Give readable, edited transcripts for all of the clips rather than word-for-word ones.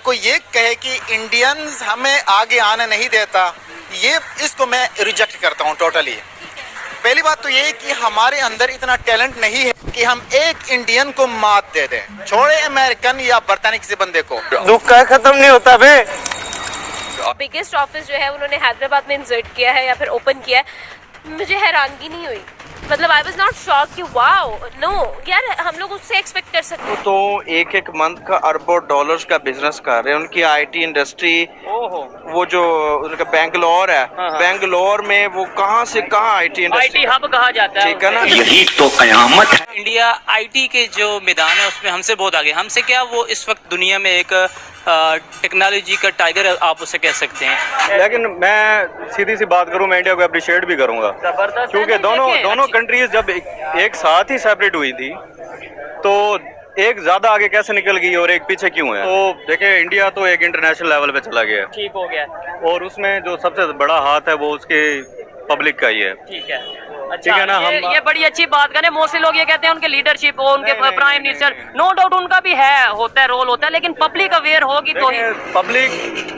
कोई ये कहे कि इंडियंस हमें आगे आने नहीं देता, ये इसको मैं रिजेक्ट करता हूँ टोटली। पहली बात तो ये है कि हमारे अंदर इतना टैलेंट नहीं है कि हम एक इंडियन को मात दे दें, छोड़े अमेरिकन या बरतानी किसी बंदे को। दुख का खत्म नहीं होता बे। बिगेस्ट ऑफिस जो है उन्होंने हैदराबाद में इंसर्ट किया है या फिर ओपन किया है, मुझे हैरानगी नहीं हुई। मतलब आई वाज नॉट शॉक कि वाओ नो यार, हम लोग उससे एक्सपेक्ट कर सकते हैं। तो एक मंथ का अरबों डॉलर्स का बिजनेस कर रहे हैं। उनकी आईटी इंडस्ट्री, वो जो उनका बेंगलोर है, बेंगलोर में वो कहाँ से कहाँ आईटी इंडस्ट्री, आईटी हब कहा जाता है, ठीक है ना। यही तो कयामत है। इंडिया आईटी के जो मैदान है उसमें हमसे बहुत आगे। हमसे क्या, वो इस वक्त दुनिया में एक टेक्नोलॉजी का टाइगर आप उसे कह सकते हैं। लेकिन मैं सीधी सी बात करूं, मैं इंडिया को अप्रिशिएट भी करूंगा, क्योंकि दोनों कंट्रीज जब एक साथ ही सेपरेट हुई थी तो एक ज्यादा आगे कैसे निकल गई और एक पीछे क्यों है। तो देखिए, इंडिया तो एक इंटरनेशनल लेवल पे चला गया, ठीक हो गया, और उसमें जो सबसे बड़ा हाथ है वो उसके पब्लिक का ही है। ठीक है, ठीक है ना। ये बड़ी अच्छी बात करें। मोस्टली लोग ये कहते हैं उनके लीडरशिप हो, उनके प्राइम मिनिस्टर, नो डाउट उनका भी है, होता है, रोल होता है, लेकिन पब्लिक अवेयर होगी तो ही पब्लिक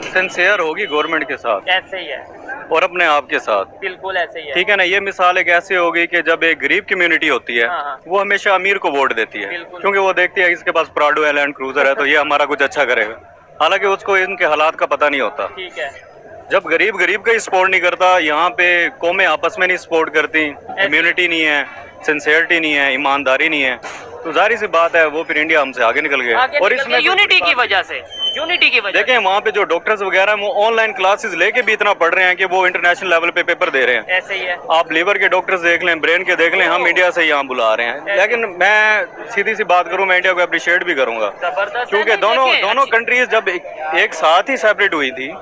सिंसियर होगी गवर्नमेंट के साथ, ऐसे ही है, और अपने आप के साथ, बिल्कुल ऐसे ही है। ठीक है ना। ये मिसाल एक ऐसी होगी कि जब एक गरीब कम्युनिटी होती है, वो हमेशा अमीर को वोट देती है, क्योंकि वो देखती है इसके पास प्राडो है, लैंड क्रूजर है, तो ये हमारा कुछ अच्छा करेगा, हालांकि उसको इनके हालात का पता नहीं होता। ठीक है, जब गरीब का ही सपोर्ट नहीं करता, यहाँ पे कौमें आपस में नहीं सपोर्ट करती, इम्यूनिटी नहीं है, सिंसियरिटी नहीं है, ईमानदारी नहीं है, तो जाहिर सी बात है वो फिर इंडिया हमसे आगे निकल गया। और इसमें यूनिटी की वजह से, यूनिटी की वजह देखें, वहाँ पे जो डॉक्टर्स वगैरह वो ऑनलाइन क्लासेस लेके भी इतना पढ़ रहे हैं कि वो इंटरनेशनल लेवल पे पेपर दे रहे हैं। ऐसे ही है। आप लीवर के डॉक्टर्स देख लें, ब्रेन के देख लें, हम इंडिया से यहाँ बुला रहे हैं। लेकिन मैं सीधी सी बात करूँ, मैं इंडिया को अप्रिशिएट भी करूंगा, क्योंकि दोनों कंट्रीज जब एक साथ ही सेपरेट हुई थी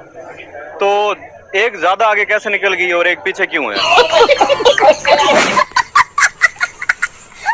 तो एक ज्यादा आगे कैसे निकल गई और एक पीछे क्यों है।